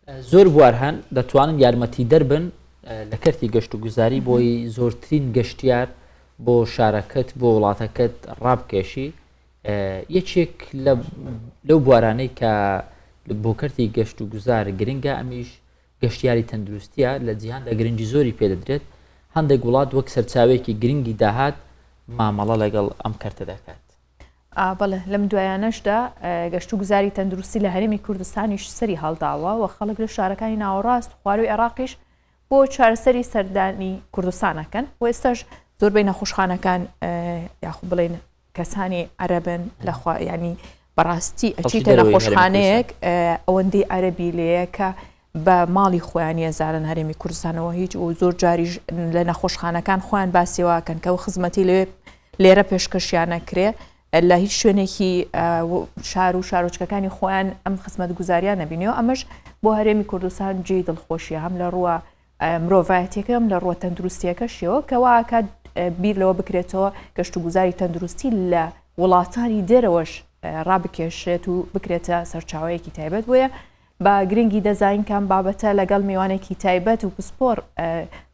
زۆر بوار هەن دەتوانن یارمەتی دەربن لە کەرتی گەشت و گوزاری بۆی زۆرترین گەشتیار بۆ شارەکەت بۆ وڵاتەکەت ڕابکێشی. یەکێک لەو بوارانەی کە بۆ کەرتی گەشت و گوزار گرنگە ئەمیش گەشتیاری تەندروستیە لە جیهاندا گرنگی زۆری پێدەدرێت. هەندێک وڵات وەک سەرچاوێکی گرنگی داهات مامەڵە لەگەڵ ئەم کەرتە دەکات. بەڵێ لەم دوایانەشدا گەشت و گوزاری تەندروستی لە هەرێمی کوردستانیش سەری هەڵداوە و خەڵک لە شارەکانی ناوەڕاست خواروی عێراقیش بۆ چارەسەری سەردانی کوردستانەکەن و ئێستاش زۆربەی نەخۆشخانەکان یاخو بڵێن کەسانی عەرەبن لەخوا ینی بەڕاستی ئەچیتە نەخۆشخانەیەک ئەوەندەی عەرەبی لێیە کە بە ماڵی خۆیان ێزارن هەرێمی کوردستانەوە هیچ و زۆر جاریش لە نەخۆشخانەکان خۆیان باسیێواکەن کە و خزمەتی لێرە پێشکەشیانە کرێ لە هیچ شوێنێکی شار و شارۆچکەکانی خۆیان ئەم خزمەت گوزاریان نەبینەوە. ئەمەش بۆ هەرێمی کوردستان جێی دڵخۆشیە هەم لە ڕووە مرۆڤایەتیەکەم لە ڕووە تەندروستیەکەشیەوە کەوا کات بیر لەوە بکرێتەوە گەشت و گوزاری تەندروستی لە وڵاتانی دێرەوەش ڕابکێشێت و بکرێتە سەرچاوەیەکی تایبەت بۆیە بە گرنگی دەزاین کام بابەتە لەگەڵ میوانێکی تایبەت و پسپۆر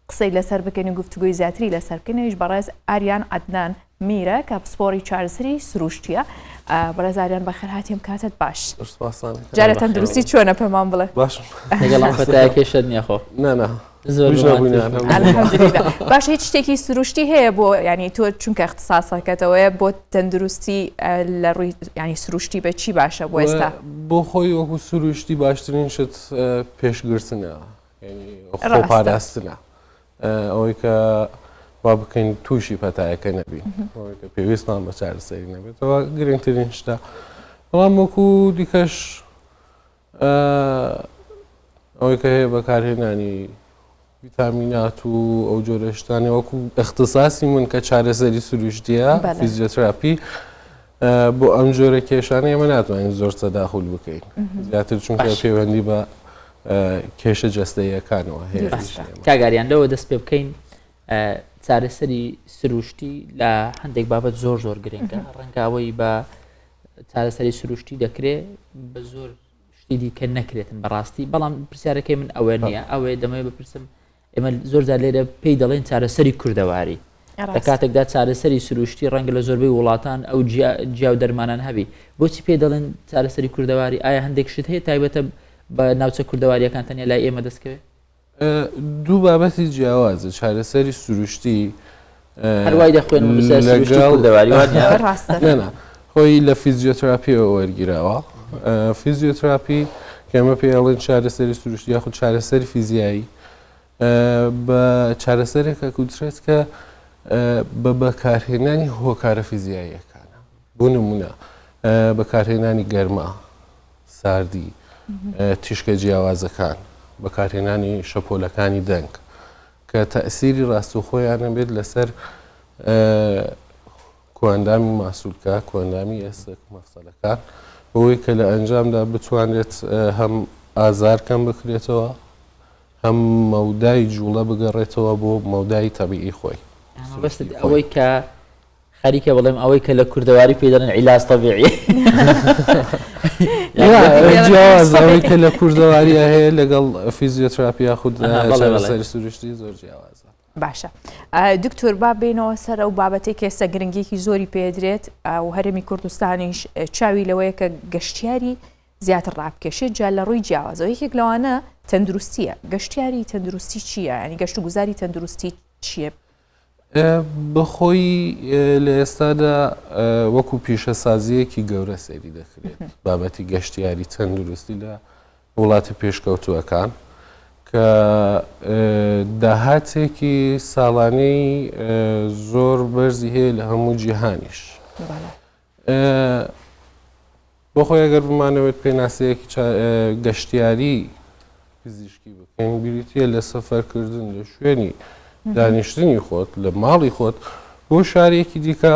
قسەی لەسەر بکەین و گفتوگوی زیاتری لەسەر بکەنەوەیش بەڕێز ئاریان عەدنان میرە کە پسپۆری چارەسەری سروشتیە. بەڕێز ئاریان بەخێر هاتیم کاتت باش. جارە تەندروستی چۆنە پێمان بڵێ؟ باش لەگەڵ فەتایە کێشت نییە خۆ؟ نەنا باش هیچ شتێکی سروشتی هەیە بۆ ینی تۆ چونکە اختصاسەکەتەوەیە بۆ تەندروستی لە ڕووی ینی سروشتی بە چی باشە بۆ ئێستا؟ بۆ خۆی وەکو سروشتی باشترین شت پێشگرتنە خۆپاراستنە ئەوەی کە وا بکەین تووشی پەتایەکە نەبین ئەوەی کە پێویستمان بە چارەسەری نەبێتەوە گرنگترین شتە. بەڵام وەکو دیکەش ئەوەی کە هەیە بەکارهێنانی ڤیتامینات و ئەو جۆرە شتانی وەکو اختصاسی من کە چارەسەری سروشتیە فیزیۆتراپی بۆ ئەم جۆرە کێشانە ئێمە ناتوانین زۆر تەداخل بکەین زیاتر چونکە پەیوەندی بە کێشە جەستەییەکانەوە هەیە. کاگاریان لەوە دەست پێ بکەین چارەسەری سروشتی لە هەندێک بابەت زۆر زۆر گرنگە ڕەنگاوەی بە چارەسەری سروشتی دەکرێت بە زۆر شتی دیکە نەکرێتن بەڕاستی. بەڵام پرسیارەکەی من ئەوە نییە ئەوێ دەمەوێت بپرسم ئێمە زۆر جار لێرە پێی دەڵێن چارەسەری کوردەواری لە کاتێکدا چارەسەری سروشتی ڕەنگە لە زۆربەی وڵاتان ئەو جیاو دەرمانان هەبی بۆچی پێی دەڵێن چارەسەری کوردەواری؟ ئایا هەندێک شت هەیە تایبەتە بە ناوچە کوردەواریەکان تەنیا لای ئێمە دەستکەوێت؟ دوو بابەتی جیاوازە چارەسەری سروشتی هەروای دەخوێن کوردەواری نەنا خۆی لە فیزیۆتراپیەوە وەرگیراوە. فیزیۆتراپی کە ئێمە پێڵێن چارەسەری سروشتی یاخود چارەسەری فیزیایی بە چارەسەرێکە کوترێت کە بە بەکارهێنانی هۆکارە فیزیاییەکانە بۆ نمونە بەکارهێنانی گەرما ساردی تیشکە جیاوازەکان بەکارهێنانی شەپۆلەکانی دەنگ کە تەئسیری ڕاستوخۆیانە بێت لەسەر کۆندامی ماسوولکە کۆندامی ئێسک مەفسەلەکان بەوەی کە لە ئەنجامدا بتوانێت هەم ئازار کەم بکرێتەوە هەم مەودای جوڵە بگەڕێتەوە بۆ مەودای تەبیعی خۆی. ئەوەی کە خەریکە بڵێم ئەوەی کە لە کوردەواری پێ دەڵێن عیلاج تەبیعی جیاوازەوەی کە لە کوردەواریە هەیە لەگەڵ فیزیۆتراپی یاخود چارەسەری سروشتی زۆر جیاوازە. باشە دکتۆر با بێنەوە سەر ئەو بابەتێک ئێستا گرنگێکی زۆری پێدرێت و هەرێمی کوردستانیش چاوی لەوەیە کە گەشتیاری زیاتر ڕابکێشێت جا لە ڕووی جیاوازەوە یەکێک لەوانە تەندروستیە. گەشتیاری تەندروستی چییە؟ ینی گەشت و گوزاری تەندروستی چییە؟ بەخۆی لە ئێستادا وەکو پیشەسازیەکی گەورە سەیری دەکرێت بابەتی گەشتیاری تەندروستی لە وڵاتی پێشکەوتووەکان کە داهاتێکی ساڵانەی زۆر بەرزی هەیە لە هەموو جیهانیش. بۆخۆی ئەگەر بمانەوێت پێناسەیەکی گەشتیاری پزیشکی بکەین بریتە لە سەفەرکردن لە شوێنی دانیشتنی خۆت لە ماڵی خۆت بۆ شارێکی دیکە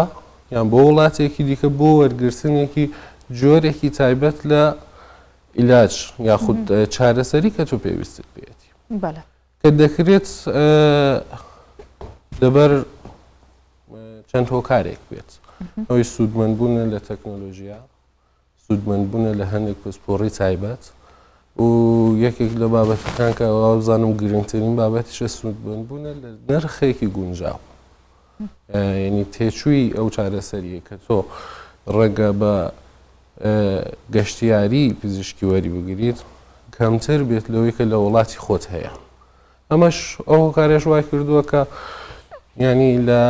یان بۆ وڵاتێکی دیکە بۆ وەرگرتنێکی جۆرێکی تایبەت لە ئیلاج یاخود چارەسەری کە تۆ پێویستت بێتی کە دەکرێت لەبەر چەند هۆکارێک بێت ئەوەی سوودمەندبوونە لە تەکنۆلۆژیا سوودمەندبوونە لە هەندێک پسپۆڕی تایبەت و یەکێک لە بابەتەکان کە بزانم گرنگترین بابەتیشە سوودبوون لە نرخێکی گونجاو یعنی تێچووی ئەو چارەسەریە کە تۆ ڕەنگە بە گەشتیاری پزیشکی وەری بگریت کەمتر بێت لەوەی کە لە وڵاتی خۆت هەیە ئەمەش ئەو کارێش وای کردووە کە ینی لە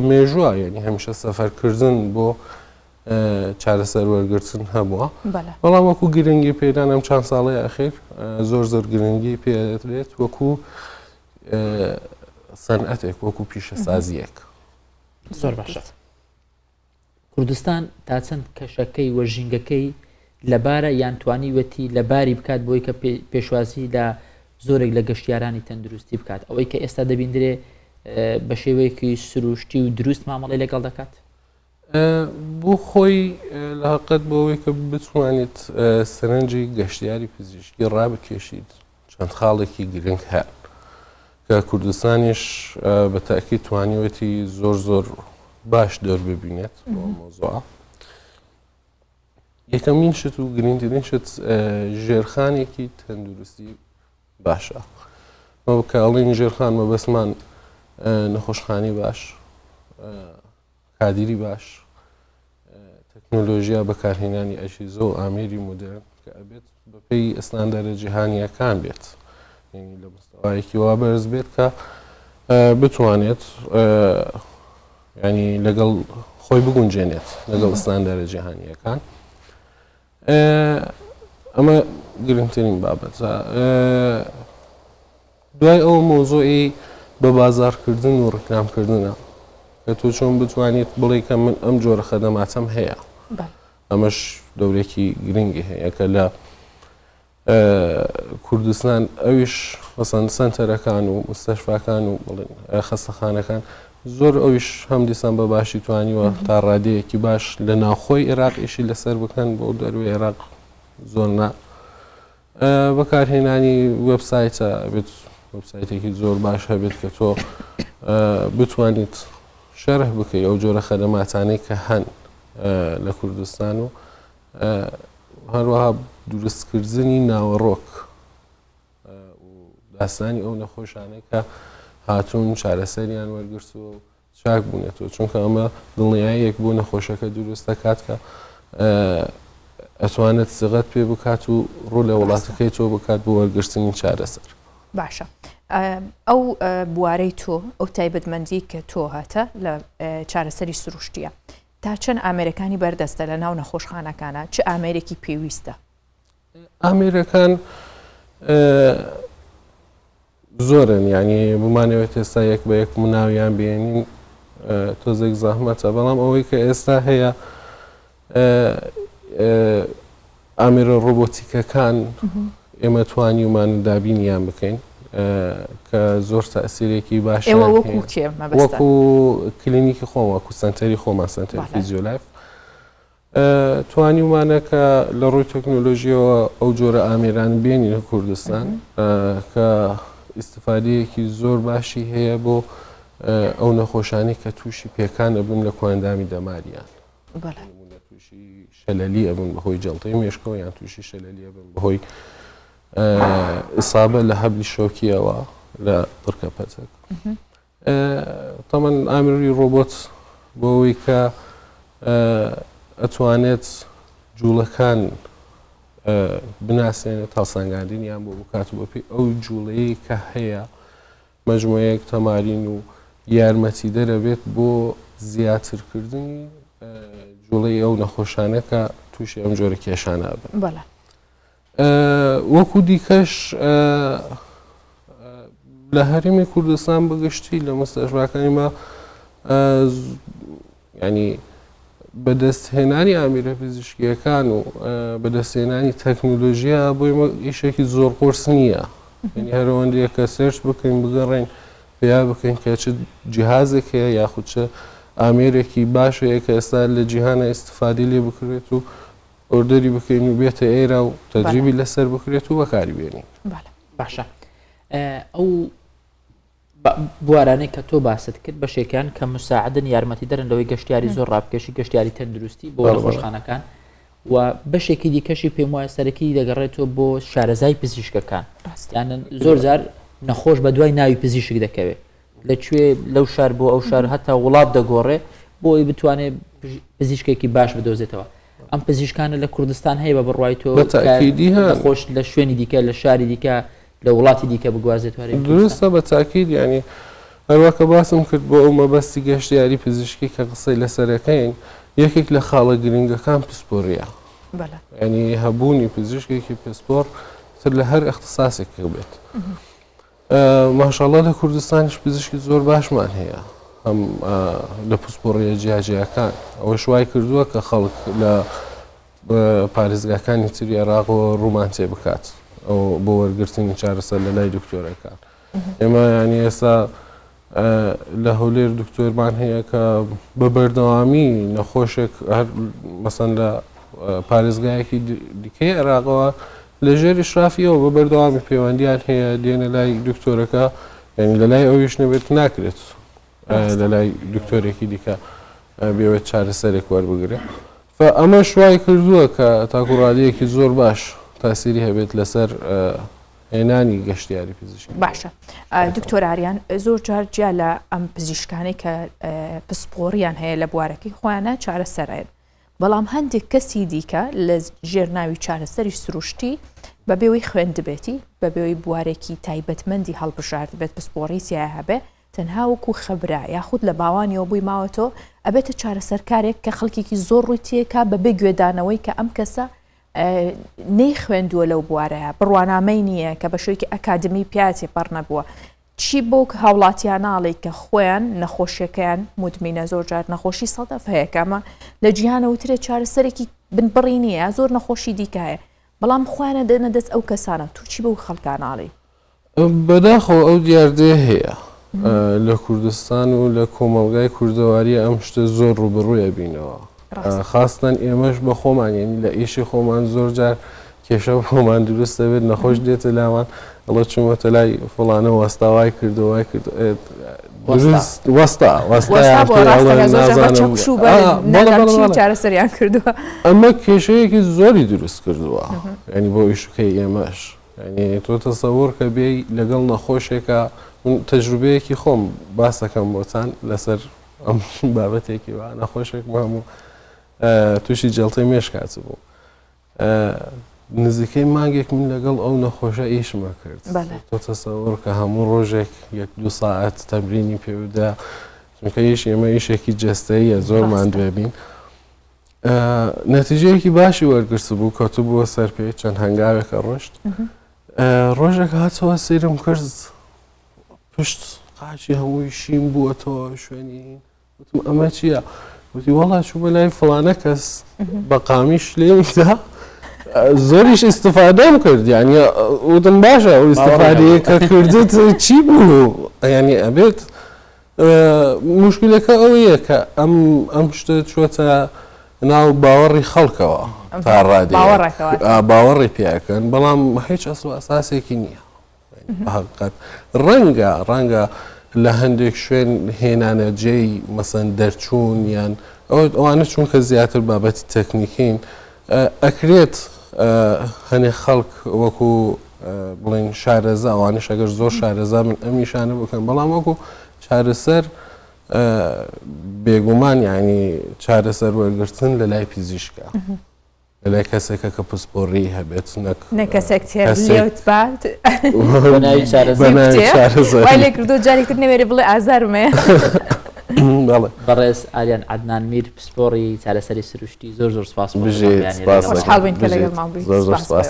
مێژووە ینی هەمیشە سەفەرکردن بۆ چارەسەر وەرگرتن هەبووە بەڵام وەکو گرنگی پێدان ئەم چند ساڵی ئەخیر زۆر گرنگی پێدرێت وەکو سەنعەتێک وەکو پیشەسازیەک. زۆر باشە. کوردستان تا چەند کەشەکەی وەژینگەکەی لەبارە یانتوانی وەتی لەباری بکات بۆی کە پێشوازی لە زۆرێک لە گەشتیارانی تەندروستی بکات ئەوەی کە ئێستا دەبیندرێ بە شێوەیەکی سروشتی و دروست مامەڵی لەگەڵ دەکات بۆ خۆی لە حقیقەت بۆەوەی کە بتوانێت سەرنجی گەشتیاری پزیشکی ڕابکێشیت چەند خاڵێکی گرنگ هەیە کە کوردستانیش بە تاکید توانیوەتی زۆر باش دەرببینێت بۆ مۆزوعە. یەکەمین شت و گرنگترین شت ژێرخانێکی تەندروستی باشە. ئەو کە ئەڵێن ژێرخان مەبەستمان نەخۆشخانەی باش، کادیری باش، تەکنۆلۆژیا بەکارهێنانی ئەژیزە و ئامێری مدرن کە ئەبێت بەپێی ئەستاندەرە جیهانیەکان بێت یعنی لە مستەوایەکی وا بەرز بێت کە بتوانێت ینی لەگەڵ خۆی بگونجێنێت لەگەڵ ئەستاندەرە جیهانیەکان. ئەمە گرنگترین بابەتە. دوای ئەو مۆزۆی بە بازارکردن و ڕکلامکردنە کە تۆ چۆن بتوانیت بڵێ کە من ئەم جۆرە خەدەماتەم هەیە ئەمەش دەورێکی گرنگی هەیە کە لە کوردستان ئەویش مەسەن سەنتەرەکان و مستەشفاکان و بڵێن خەستەخانەکان زۆر ئەویش هەم دیسان بە باشی توانیوە تا ڕادەیەکی باش لە ناوخۆی عێراقیشی لەسەر بکەن بۆ دەروی عێراق زۆر بەکارهێنانی وێبسایتە بێت وێبسایتێکی زۆر باش هەبێت کە تۆ بتوانیت شەرح بکەی ئەو جۆرە خەدەماتانەی کە هەن لە کوردستان و هەروەها دروستکردنی ناوەڕۆک و داستانی ئەو نەخۆشانەی کە هاتوون چارەسەریان وەرگرتووە و چاک بوونێتەوە چونکە ئەمە دڵنیاییەک بۆ نەخۆشەکە دروست دەکات کە ئەتوانێت سغەت پێ بکات و ڕوو لە وڵاتەکەی تۆ بکات بۆ وەرگرتنی چارەسەر. باشە. ئەو بوارەی تۆ ئەو تایبەتمەندی کە تۆ هاتە لە چارەسەری سروشتیە تا چەند ئامێرەکانی بەردەستە لە ناو نەخۆشخانەکانە چه ئامێرێکی پێویستە؟ ئامێرەکان زۆرن ینی بمانەوێت ئێستا یەک بە یەک مناویان بێنین تۆزێک زەحمەتە بەڵام ئەوەی کە ئێستا هەیە ئامێرە ڕۆبۆتیکەکان ئێمە توانیمان دابینیان بکەین کە زۆر تەئسیرێکی باش وەکو کلینیکی خۆم وەکو سنتەری خۆمان سنتەری فیزیۆلایف توانیمانە کە لە ڕووی تەکنۆلۆژیەوە ئەو جۆرە ئامێران بێنین لە کوردستان کە ئیستفادەیەکی زۆر باشی هەیە بۆ ئەو نەخۆشانی کە تووشی پێکان ئەبن لە کوێندامی دەماریان تووشی شەلەلی ئەبن بەهۆی جەڵتەی مێشکەوە یان تووشی شەلەلی ئەبن بەهۆی ئیسابە لە هەبلی شۆکیەوە لە پڕکەپەتێک. تەمەن ئامێری ڕۆبۆت بۆەوەی کە ئەتوانێت جوڵەکان بناسێنێت هەڵسەنگاندنیان بۆ بکات بۆ پێی ئەو جوڵەیە کە هەیە مەجموعەیەک تەمارین و یارمەتی دەرەبێت بۆ زیاترکردنی جوڵەی ئەو نەخۆشانە کە تووشی ئەم جۆرە کێشانە بن. وەکو دیکەش لە هەرێمی کوردستان بەگشتی لە مستەشفاکانی ما ینی بەدەستهێنانی ئامێرە پزیشکیەکان و بەدەستهێنانی تەکنۆلۆژیا بۆی ئیشێکی زۆر قورس نییە ینی هەرەوەندەیە کە سێرچ بکەین بگەڕێن پێیا بکەین کە چ جیهازێک هەیە یاخود چه ئامێرێکی باشەیە کە ئێستا لە جیهانە ئیستفادی لێ بکرێت و ئۆردەری بکەین و بێتە ئێرە و تەجریبی لەسەر بکرێت و بەکاری بێنین. باشە. ئەو بوارانەی کە تۆ باست کرد بەشێکیان کە مساعدن یارمەتی دەرن لەوەی گەشتیاری زۆر ڕابکێشی گەشتیاری تەندروستی بۆ نەخۆشخانەکان و بەشێکی دیکەشی پێم وایە سەرەکی دەگەڕێتەوە بۆ شارەزای پزیشکەکان یان زۆر جار نەخۆش بە دوای ناوی پزیشک دەکەوێت لەکوێ لەو شار بۆ ئەو شار هەتا وڵات دەگۆڕێ بۆی بتوانێت پزیشکێکی باش بدۆزێتەوە ئەم پزیشکانە لە کوردستان هەیە بە بڕوایتەوە خۆش لە شوێنی دیکە لە شاری دیکە لە وڵاتی دیکە بگوازێتوارێ درستە بە تاکید ینی هەروەکە باسم کرد بۆ ئەو مەبەستی گەشتیاری پزیشکی کە قسەی لەسەرەکەین یەکێک لە خاڵە گرنگەکان پسپۆریە ینی هەبوونی پزیشکێکی پسپۆر تر لە هەر اختصاسێک بێت ماشاءڵڵا لە کوردستانیش پزیشکی زۆر باشمان هەیە ئەم لە پسپۆڕیە جیاجیەکان ئەوە شوای کردووە کە خەڵک لە پارێزگاکانی تری عێراقەوە ڕوومان تێ بکات ئەو بۆ وەرگرتنی چارەسەر لە لای دکتۆرەکان ئێمە ینی ئێستا لە هەولێر دکتۆرمان هەیە کە بە بەردەوامی نەخۆشێک مەسەن لە پارێزگایەکی دیکەی عێراقەوە لە ژێری شرافیەوە بە بەردەوامی پەیوەندیان هەیە دێنە لای دکتۆرەکە ینی لە لای ئەویش نەبێت ناکرێت لە لای دکتۆرێکی دیکە بێوێت چارەسەرێک وەربگرێت ئەمە شوای کردووە کە تاکوڕادیەکی زۆر باش تاسیری هەبێت لەسەر هێنانی گەشتیاری پزیشکی باشە دکتۆراریان زۆر جار جیا لە ئەم پزیشکانی کە پسپۆڕیان هەیە لە بوارەکەی خۆیانە چارەسەرێن بەڵام هەندێک کەسی دیکە لە ژێرناوی چارەسەری سروشتی بە بێەوەی خوێندبێتی بە بێەوەی بوارێکی تایبەتمەندی هەڵبژارد بێت پسپۆڕی سیای هەبێ تەنها وەکو خەبرا یاخود لە باوانیەوە بووی ماوەتەوە ئەبێتە چارەسەرکارێک کە خەڵکێکی زۆر ڕووی تێکا بەبێ گوێدانەوەی کە ئەم کەسە نەی خوێندووە لەو بوارەیە بڕوانامەی نییە کە بە شوێکی ئەکادمی پیاتی پەڕ نەبووە چی بۆ هاوڵاتیاناڵی کە خۆیان نەخۆشیەکەیان مدمینە زۆر جار نەخۆشی سەدەف هەیە کەمە لە جیهانە وترێ چارەسەرێکی بنبڕی نییە زۆر نەخۆشی دیکایە بەڵام خۆیانە دێنە دەست ئەو کەسانە تو چی بۆ خەڵکاناڵی بەداخەوە ئەو دیاردێ هەیە لە کوردستان و لە کۆمەلگای کوردەواری ئەم شتە زۆر ڕوبڕوویە بینەوە خاستن ئێمەش بە خۆمان یعنی لە ئیشی خۆمان زۆر جار کێشە خۆمان دروست دەبێت نەخۆش دێتە لاوان ئەڵە چوومەتە لای فڵانە وەستاوای کردەوەی کرد چارەسەریان کردووە ئەمە کێشەیەکی زۆری دروست کردووە ینی بۆ ئیشەکەی ئێمەش ینی تۆ تەسەوور کە بێ لەگەڵ نەخۆشێکە تەجروبەیەکی خۆم باسەکەم بۆتان لەسەر ئەم بابەتێکی وە نەخۆشێک ماموو تووشی جەڵتەی مێش کات بوو نزیکەی مانگێک من لەگەڵ ئەو نەخۆشە ئیشمە کرد تۆ تەسەوور کە هەموو ڕۆژێک 1-2 ساعت تەمرینی پێودا چونکە ئیش ئێمە ئیشێکی جەستەیە زۆرمان دوێبین نەتیجەیەکی باشی وەرگرت بوو کەوتو بووە سەر پێ چەند هەنگاوێکە ڕۆشت ڕۆژێک هاتەوە سەیرم کرد پشت قاچی هەمووی شیم بووەتەوە شوێنی وتم ئەمە چییە؟ وتی وەڵا چوو بە لای فڵانە کەس بە قامیش لێمدا زۆریش ئیستفادەم کرد یعنی وتم باشە ئەو ئیستفادەیە کە کردت چی بوو؟ ینی ئەبێت مشکلەکە ئەوەیە کە ئەم شتە چوەتە ناو باوەڕی خەڵکەوە تا ڕادێ باوەڕی پێەکەن بەڵام هیچ ئەسڵ ئەساسێکی نییە ڕەنگە لە هەندێک شوێن هێنانە جێی مەسەن دەرچوون یان ئەوانە چونکە زیاتر بابەتی تەکنیکین ئەکرێت هەنێ خەڵک وەکو بڵین شارەزا ئەوانش ئەگەر زۆر شارەزا من ئەمیشانە بکەن بەڵام وەکو چارەسەر بێگومان یعنی چارەسەر وەرگرتن لە لای پزیشکە لە لای کەسێکە کە پسپۆڕی هەبێت نەکەسێک تێت بات وای لێ کردو جارێکتر نەوێرە بڵێ ئازارمەیە بەڕێز ئالیان عەدنان میر پسپۆڕی چارەسەری سروشتی زۆر سپاس بژێت سپاس خۆشحاڵ بووین کە لەگەڵمان بوویت زۆر سپاس